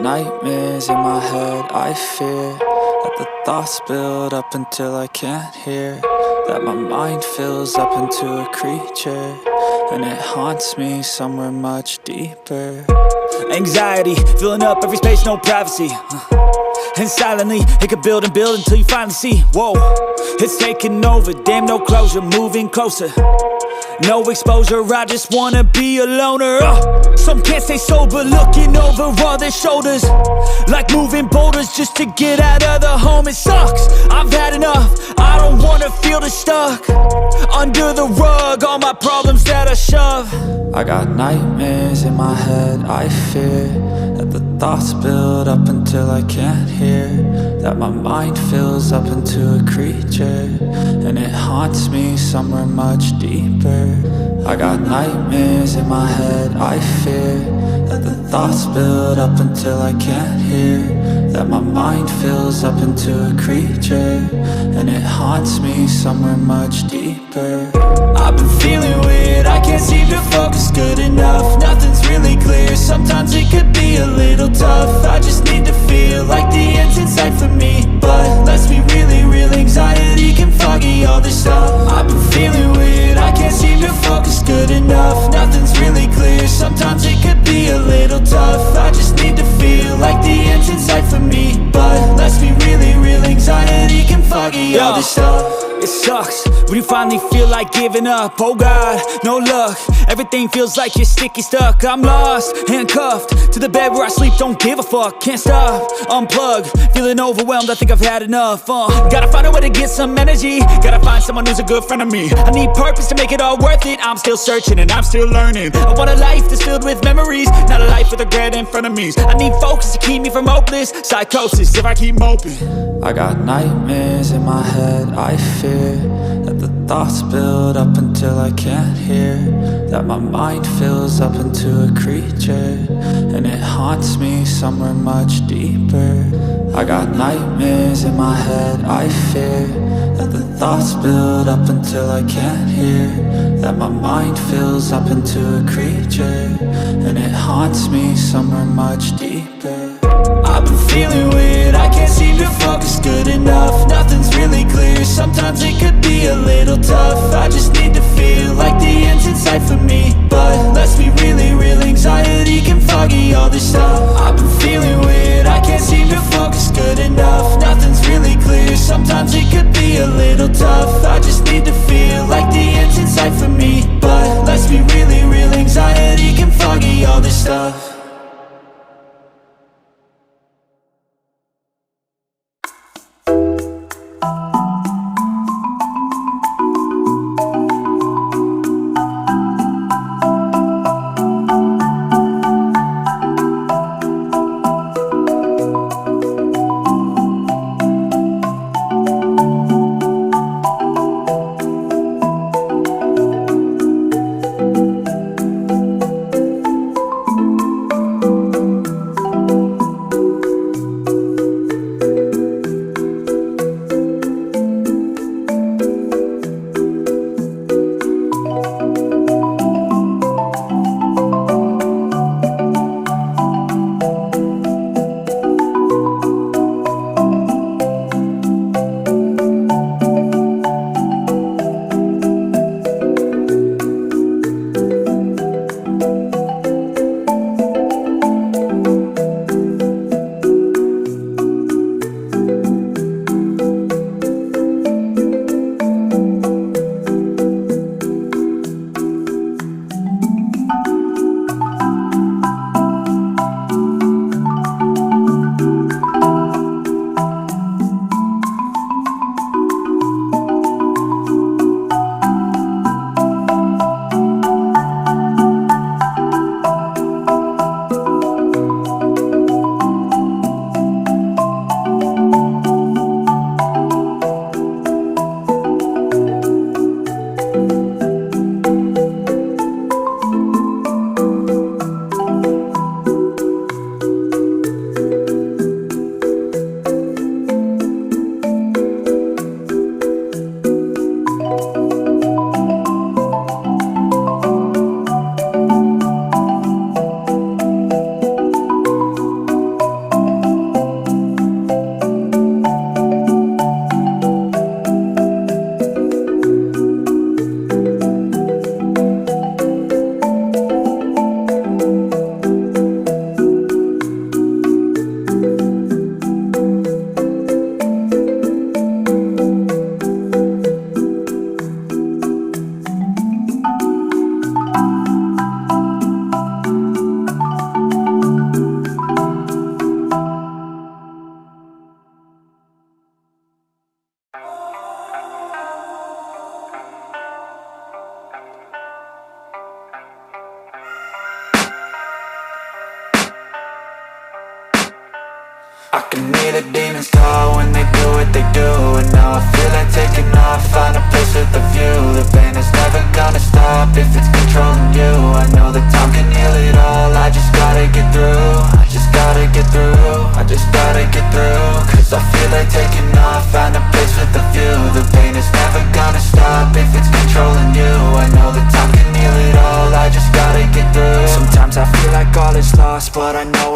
nightmares in my head, I fear that the thoughts build up until I can't hear, that my mind fills up into a creature, and it haunts me somewhere much deeper. Anxiety, filling up every space, no privacy. And silently, it could build and build until you finally see, whoa, it's taking over, damn no closure, moving closer. No exposure, I just wanna be a loner. Some can't stay sober, looking over all their shoulders, like moving boulders just to get out of the home. It sucks, I've had enough, I don't wanna feel the stuck under the rug, all my problems that I shove. I got nightmares in my head, I fear that the thoughts build up until I can't hear, that my mind fills up into a creature, and it haunts me somewhere much deeper. I got nightmares in my head, I fear that the thoughts build up until I can't hear, that my mind fills up into a creature, and it haunts me somewhere much deeper. I've been feeling weird, I can't seem to focus good enough. Nothing's really clear, sometimes it could be a little tough. I just need to feel like the end's in sight for me, but let's be really real, anxiety can foggy all this stuff. I've been feeling weird, I can't seem to focus good enough. Nothing's really clear, sometimes it could be a little tough. I just need to feel like the end's in sight for me, but let's be really real, anxiety can foggy all this stuff. It sucks when you finally feel like giving up. Oh God, no luck, everything feels like you're sticky stuck. I'm lost, handcuffed to the bed where I sleep, don't give a fuck. Can't stop, unplug, feeling overwhelmed, I think I've had enough. Gotta find a way to get some energy, gotta find someone who's a good friend of me. I need purpose to make it all worth it, I'm still searching and I'm still learning. I want a life that's filled with memories, not a life with regret in front of me. I need focus to keep me from hopeless psychosis if I keep moping. I got nightmares in my head, I fear that the thoughts build up until I can't hear, that my mind fills up into a creature, and it haunts me somewhere much deeper. I got nightmares in my head, I fear that the thoughts build up until I can't hear, that my mind fills up into a creature, and it haunts me somewhere much deeper. I've been feeling weird, I can't seem to focus good enough. Nothing's really clear, sometimes it could be a little tough. I just need to feel like the end's in sight for me, but let's be really real, anxiety can foggy all this stuff. I've been feeling weird, I can't seem to focus good enough. Nothing's really clear, sometimes it could be a little tough. I just need to feel like the end's in sight for me, but let's be really real, anxiety can foggy all this stuff.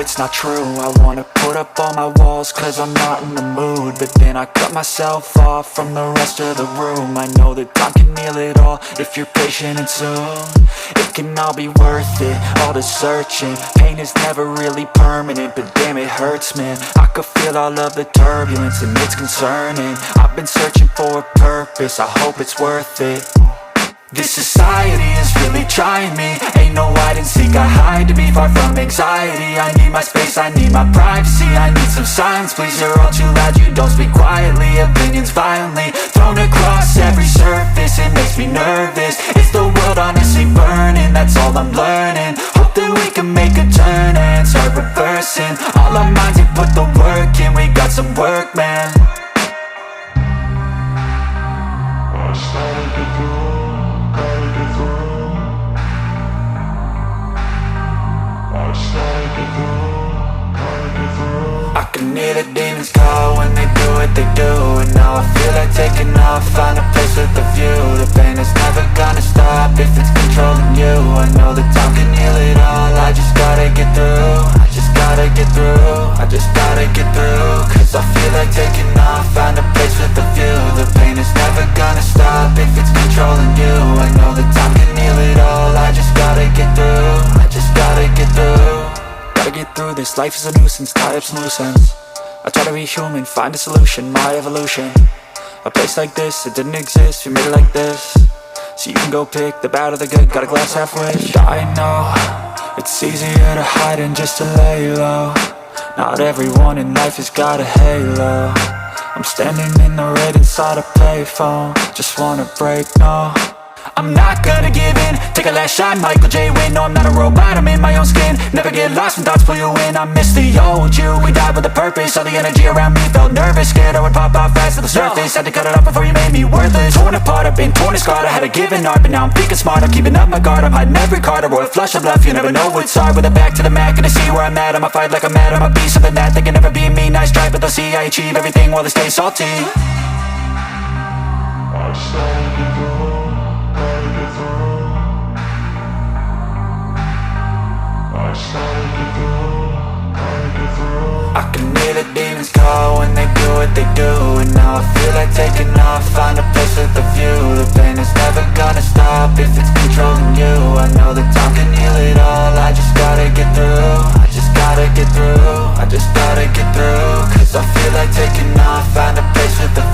it's not true. I wanna put up all my walls cause I'm not in the mood, but then I cut myself off from the rest of the room. I know that time can heal it all if you're patient, and soon it can all be worth it, all the searching. Pain is never really permanent, but damn it hurts, man. I could feel all of the turbulence and it's concerning. I've been searching for a purpose, I hope it's worth it. This society is really trying me. Ain't no hide and seek, I hide to be far from anxiety. I need my space, I need my privacy. I need some silence, please, you're all too loud. You don't speak quietly, opinions violently thrown across every surface. It makes me nervous, it's the world honestly burning. That's all I'm learning, hope that we can make a turn and start reversing all our minds and put the work in. We got some work, man. I started to do. I can hear the demons call when they do what they do, and now I feel like taking off, find a place with a view. The pain is never gonna stop if it's controlling you. I know that time can heal it all, I just gotta get through. I just gotta get through, I just gotta get through. Cause I feel like taking off, find a place with a view. The pain is never gonna stop if it's controlling you. I know that time can heal it all, I just gotta get through. I just gotta get through. Gotta get through this, life is a nuisance, tie up some loose ends. I try to be human, find a solution, my evolution. A place like this, it didn't exist, we made it like this. So you can go pick the bad or the good, got a glass half wish. I know, it's easier to hide than just to lay low. Not everyone in life has got a halo. I'm standing in the red inside a payphone, just wanna break, no. I'm not gonna give in, take a last shot, Michael J. Win. No, I'm not a robot, I'm in my own skin. Never get lost when thoughts pull you in. I miss the old you, we died with a purpose. All the energy around me felt nervous, scared I would pop out fast to the surface. Had to cut it off before you made me worthless. Torn apart, I've been torn and scarred. I had a given art, but now I'm thinking smart. I'm keeping up my guard, I'm hiding every card. A royal flush of bluff, you never know what's hard. With a back to the mat, gonna see where I'm at. I'ma fight like I'm mad, I'ma be something that they can never be me. Nice try, but they'll see I achieve everything while they stay salty. I started to do. I can hear the demons call when they do what they do, and now I feel like taking off, find a place with a view. The pain is never gonna stop if it's controlling you. I know that time can heal it all, I just gotta get through. I just gotta get through, I just gotta get through. Cause I feel like taking off, find a place with a